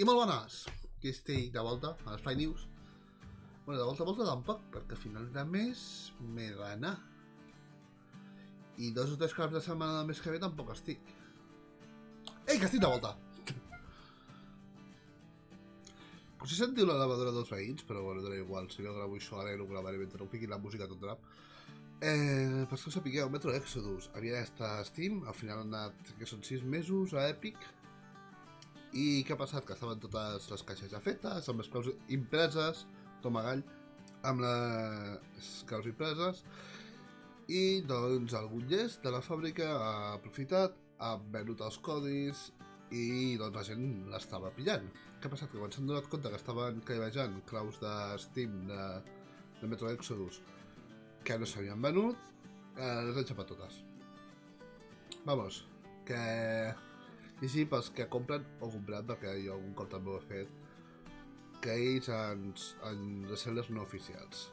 I molt bones! Aquí estic de volta a l'Espai News. Bueno, de volta tampoc, perquè a final de mes m'he d'anar. I 2 o 3 caps de setmana del mes que ve tampoc estic. Ei, que estic de volta! Potser sentiu la lavadora dels veïns, però bueno, dona igual. Si no gravo això ara no gravaré mentre no piqui la música tot drap. Per que ho sapigueu, Metro Exodus havia d'estar a Steam, al final han anat, que són 6 mesos, a Epic. I què ha passat? Que estaven totes les caixes ja fetes, amb les claus impreses, toma gall, amb les claus impreses. I doncs algun llest de la fàbrica ha aprofitat, ha venut els codis i doncs la gent l'estava pillant. Què ha passat? Que quan s'han donat compte que estaven claivejant claus de Steam de Metro Exodus que no s'havien venut, les han xapat totes. Vamos, que... I sí, pels que compren o comprat, perquè jo algun cop també ho he fet, que ells han de ser les no oficials.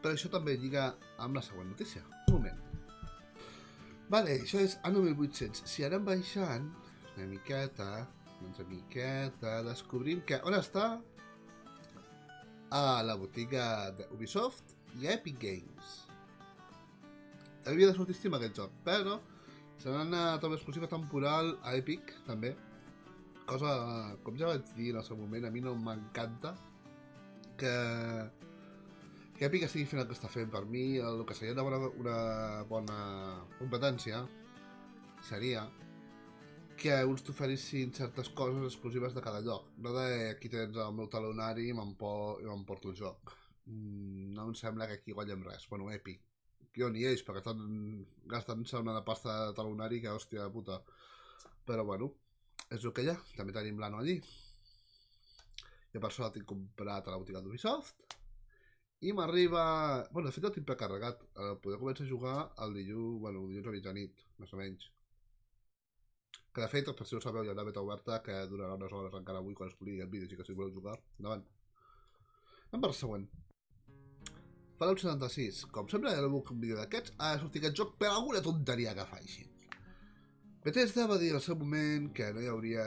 Però això també lliga amb la següent notícia. Un moment. Vale, això és Anno 1800. Si anem baixant una miqueta, descobrim que on està? A la botiga d'Ubisoft i Epic Games. Havia de sortir Steam aquest joc, però se n'ha anat amb l'exclusiva temporal a Epic, també. Cosa, com ja vaig dir en el seu moment, a mi no m'encanta que Epic estigui fent el que està fent. Per mi, el que seria una bona competència seria que uns t'oferissin certes coses exclusives de cada lloc. No de aquí tens el meu talonari i m'emporto el joc. No em sembla que aquí guanyem res. Bueno, Epic. Jo ni ells, perquè estan gastant-se una de pasta de talonari que hòstia de puta. Però bueno, és el que hi ha. També tenim l'Anno allí. Jo per això la tinc comprat a la botiga d'Ubisoft. I m'arriba... Bueno, de fet el tinc precarregat. Poder començar a jugar el dilluns a mitjanit, més o menys. Que de fet, per si no ho sabeu, hi ha una beta oberta que durarà unes hores encara avui quan es publiqui el vídeo, així que si voleu jugar, endavant. Anem per la següent. Fallout 76. Com sempre, hi ha un vídeo d'aquests, ha de sortir aquest joc per alguna tonteria que faci. Bethesda va dir al seu moment que no hi hauria...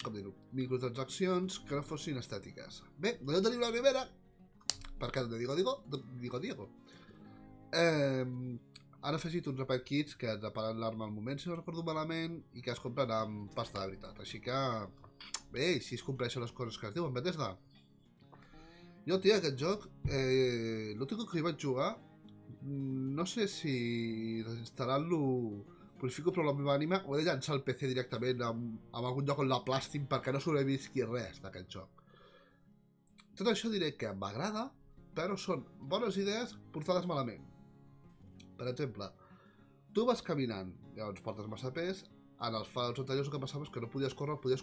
com dir-ho? Microtransaccions que no fossin estètiques. Bé, doncs ja tenim la primera. Perquè digo. Han afegit uns repair kits que et reparen l'arma al moment, si no recordo malament, i que es compren amb pasta de veritat. Així que... Bé, si es compleixen les coses que es diuen, Bethesda. Jo, tia, aquest joc, l'últim que hi vaig jugar, no sé si desinstal·lant-lo purifico prou la meva ànima o he de llançar el PC directament amb algun lloc on la plàstim perquè no sobrevisqui res d'aquest joc. Tot això diré que m'agrada, però són bones idees portades malament. Per exemple, tu vas caminant, llavors portes massa pes, en els Fallouts anteriors el que passava és que no podies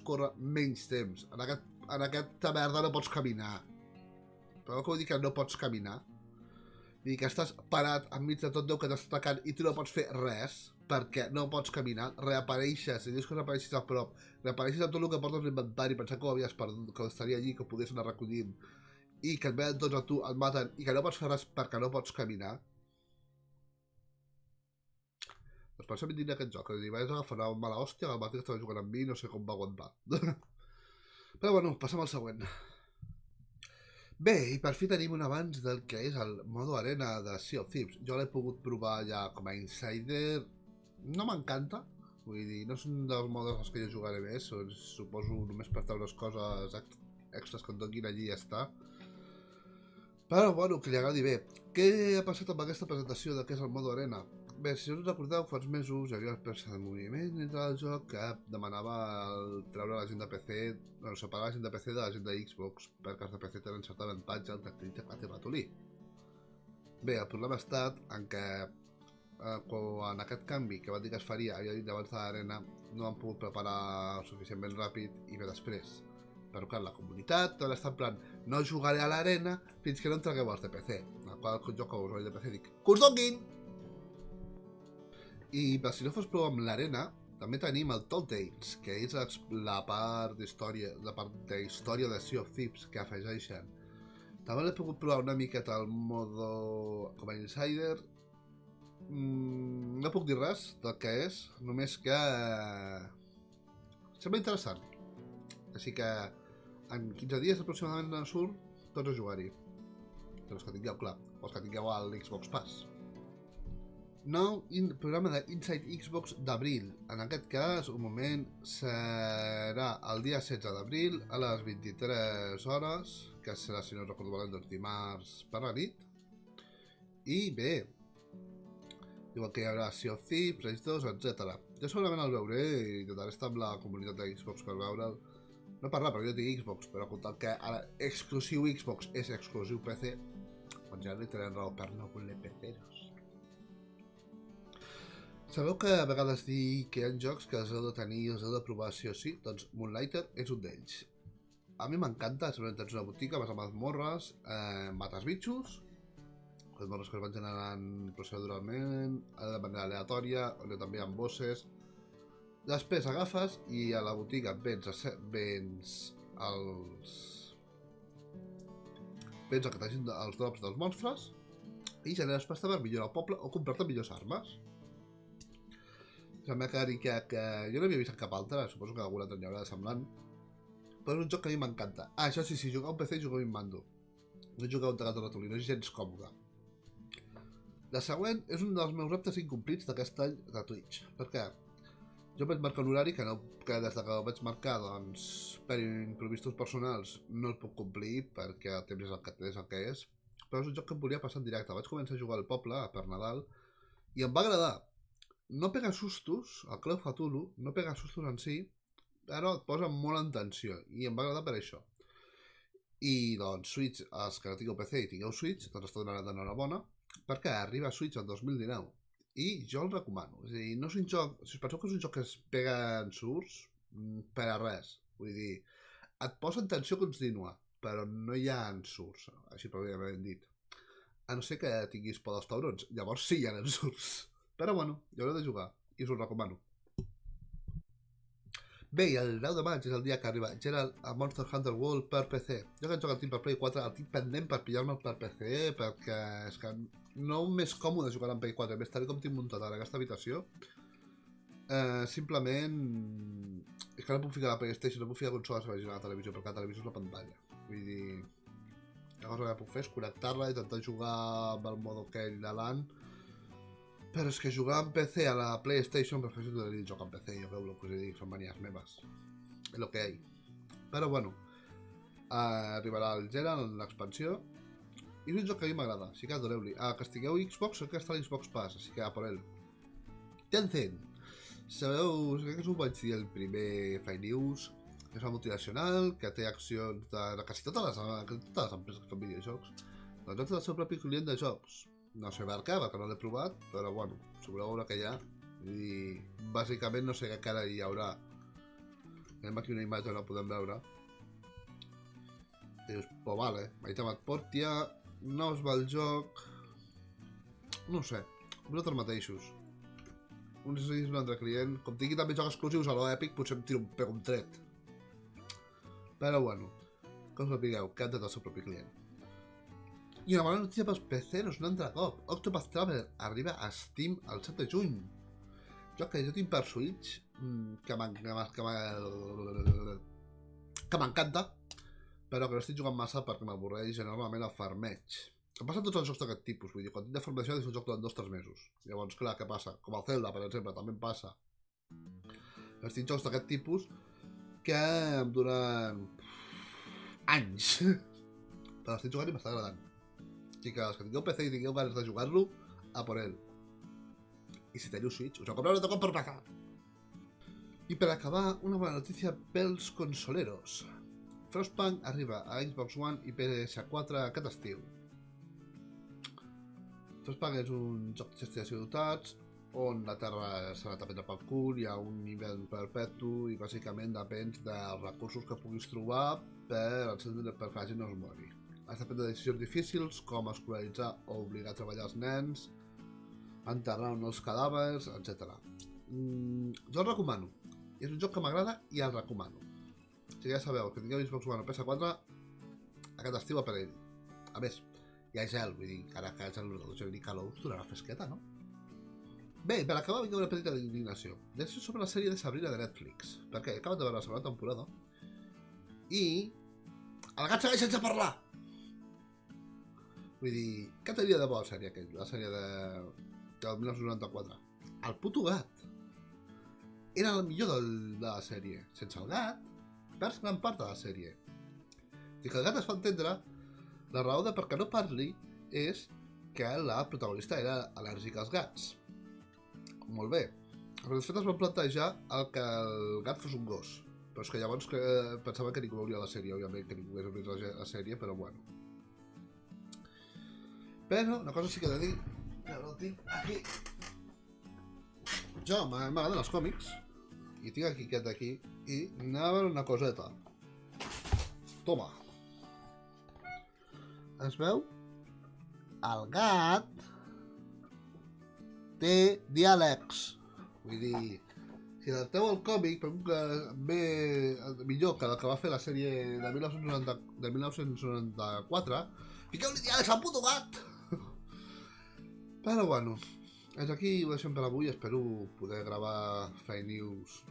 córrer menys temps. En aquesta merda no pots caminar. Però que vull dir que no pots caminar? Vull dir que estàs parat enmig de tot Déu que t'està atacant i tu no pots fer res perquè no pots caminar, reapareixes, i dius que reapareixis a prop, reapareixis amb tot el que portes a l'inventari, pensant que ho havies perdut, que estaria allí, que ho podies anar recollint, i que et venen tots a tu, et maten, i que no pots fer res perquè no pots caminar. Doncs per això m'indigna aquest joc, que li vaig agafar una mala hòstia, el matí que estava jugant amb mi, no sé com va aguantar. Però bueno, passem al següent. Bé, i per fi tenim un avanç del que és el modo arena de Sea of Thieves. Jo l'he pogut provar ja com a insider. No m'encanta, vull dir, no és un dels modes als que jo jugaré més, suposo només per treure les coses extras que em donin allí i ja està. Però bueno, que li agradi bé. Què ha passat amb aquesta presentació de què és el modo arena? Bé, si us recordeu, fa uns mesos hi havia una espècie de moviment entre el joc que demanava treure la gent de PC, bueno, separar la gent de PC de la gent de Xbox, perquè els de PC tenen cert avantatge al tactil, teclat i ratolí. Bé, el problema ha estat en què en aquest canvi que van dir que es faria, havia dit abans de l'arena, no han pogut preparar suficientment ràpid i bé després. Però clar, la comunitat tot està en plan, no jugaré a l'arena fins que no em tragueu els de PC. En el qual jo com a usuari de PC dic, que us donguin! I per si no fos prou amb l'arena, també tenim el Tall Tales, que és la part d'història de Sea of Thieves que afegeixen. També l'he pogut provar una miqueta al modo com a insider. No puc dir res del que és, només que sembla interessant. Així que en 15 dies aproximadament surt tots a jugar-hi. Els que tingueu, clar, els que tingueu a l'Xbox Pass. Nou programa d'Inside Xbox d'abril. En aquest cas, un moment, serà el dia 16 d'abril a les 23 hores, que serà, si no recordo malament, doncs dimarts per la nit. I bé, igual que hi haurà Sea of Thieves, Rage 2, etc. Jo segurament el veuré i intentaré estar amb la comunitat de Xbox per veure'l. No parlar, perquè jo tinc Xbox, però comptant que ara exclusiu Xbox és exclusiu PC, doncs ja li tenen raó per no voler PCeros. Sabeu que a vegades dic que hi ha jocs que els heu de tenir i els heu de provar sí o sí? Doncs Moonlighter és un d'ells. A mi m'encanta, simplement tens una botiga, vas a mazmorres, mates bitxos, les morres que es van generant proceduralment, de manera aleatòria, on també hi ha bosses. Després agafes i a la botiga vens el que t'hagin els drops dels monstres i generes pasta per millorar el poble o comprar-te millors armes. És una mecànica que jo no havia vist en cap altra, suposo que alguna altra n'hi haurà de semblant, però és un joc que a mi m'encanta. Ah, això sí, si jugueu un PC, jugueu amb mando. No jugueu un teclat o ratolí, no és gens còmode. La següent és un dels meus reptes incomplits d'aquest any de Twitch. Per què? Jo vaig marcar un horari que des que el vaig marcar, doncs, per improvisos personals no el puc complir perquè el temps és el que és. Però és un joc que em volia passar en directe. Vaig començar a jugar al poble per Nadal i em va agradar. No pega sustos, el Call of Cthulhu no pega sustos en si, però et posa molt en tensió i em va agradar per això. I doncs Switch, els que no tingueu PC i tingueu Switch, doncs està donant d'enhorabona perquè arriba a Switch el 2019 i jo el recomano. És a dir, no és un joc, si us penseu que és un joc que es pega en surts, per a res. Vull dir, et posa en tensió contínua, però no hi ha ensurts, així pròpiament dit. A no ser que tinguis por dels taurons, llavors sí hi ha ensurts. Però bueno, hi haureu de jugar i us ho recomano. Bé, i el 10 de maig és el dia que arriba Geralt a Monster Hunter World per PC. Jo que joc el tinc per Play 4, el tinc pendent per pillar-me'l per PC, perquè és que no m'és còmode jugar en Play 4, més tal com tinc muntat ara aquesta habitació. Simplement és que no puc ficar la PlayStation, no puc ficar consoles a la televisió, perquè la televisió és la pantalla. Vull dir, la cosa que puc fer és connectar-la i intentar jugar amb el modo aquell de LAN. Però és que jugar en PC a la PlayStation prefereixo tenir joc en PC, jo veu el que us he dit, són manies meves. És el que hi ha. Però bueno, arribarà el Geralt en l'expansió. I és un joc que a mi m'agrada, així que adoreu-li. Que estigueu Xbox, crec que està a l'Xbox Pass, així que a por ell. Tencent. Sabeu, crec que us ho vaig dir el primer Fake News, que és una multinacional, que té accions de quasi totes les empreses que fan videojocs. Doncs és el seu propi client de jocs. No sé per què, perquè no l'he provat, però bueno, si voleu veure què hi ha. I bàsicament no sé què cara hi haurà. Anem aquí una imatge on la podem veure. I dius, pues vale, Maitamat Portia, no us va el joc... No ho sé, vosaltres mateixos. Un altre client, com tingui també jocs exclusius a l'Epic, potser em tiro un tret. Però bueno, que us sapigueu, que han tret el seu propi client. I una bona notícia pels PCeros un altre cop. Octopath Traveler arriba a Steam el 7 de juny. Joc que jo tinc per Switch, que m'encanta, però que no estic jugant massa perquè m'avorreix enormement el farmeig. Em passa tots els jocs d'aquest tipus, vull dir, quan tinc de formació és un joc durant 2 o 3 mesos. Llavors, clar, què passa? Com el Zelda, per exemple, també em passa. Estic jocs d'aquest tipus que em duren anys. Però estic jugant i m'està agradant. Així que els que tingueu PC i tingueu ganes de jugar-lo, a por ell. I si teniu Switch, us ho compreu de cop per passar. I per acabar, una bona notícia pels consoleros. Frostpunk arriba a Xbox One i PS4 aquest estiu. Frostpunk és un joc de gestió de ciutats on la terra s'ha anat a prendre pel cul, hi ha un nivell perpetu i bàsicament depèn dels recursos que puguis trobar per que la gent no es mori. Has de prendre decisions difícils com escolaritzar o obligar a treballar els nens, enterrar els cadàvers, etc. Jo el recomano. És un joc que m'agrada i el recomano. Si ja sabeu que tingueu Xbox One o PS4, aquest estiu a per ell. A més, hi ha gel, vull dir, ara que és el reducció de calor us donarà fresqueta, no? Bé, per acabar vinc una petita indignació. Després sobre la sèrie de Sabrina de Netflix. Perquè he acabat de veure la segona temporada. I... el gat segueix sense parlar! Vull dir, què tenia de bo la sèrie aquella? La sèrie del 1994. El puto gat. Era el millor de la sèrie. Sense el gat, perds gran part de la sèrie. I que el gat es fa entendre, la raó de per què no parli és que la protagonista era al·lèrgica als gats. Molt bé. Però després es van plantejar que el gat fos un gos. Però és que llavors pensava que ningú veuria la sèrie, òbviament, que ningú hagués vist la sèrie, però bueno. Però una cosa sí que he de dir, que no tinc aquí. Jo m'agraden els còmics, i tinc aquí aquest d'aquí, i anem a veure una coseta. Toma. Es veu? El gat té diàlegs. Vull dir, si adapteu el còmic, millor que el que va fer la sèrie de 1994, fiqueu-li diàlegs al puto gat! Però bueno, és aquí, ho deixem per avui. Espero poder gravar Fake News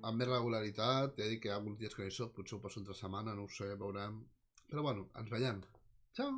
amb més regularitat. He dit que hi ha alguns dies que no hi soc, potser ho passo entre setmana, no ho sé, veurem. Però bueno, ens veiem. Ciao!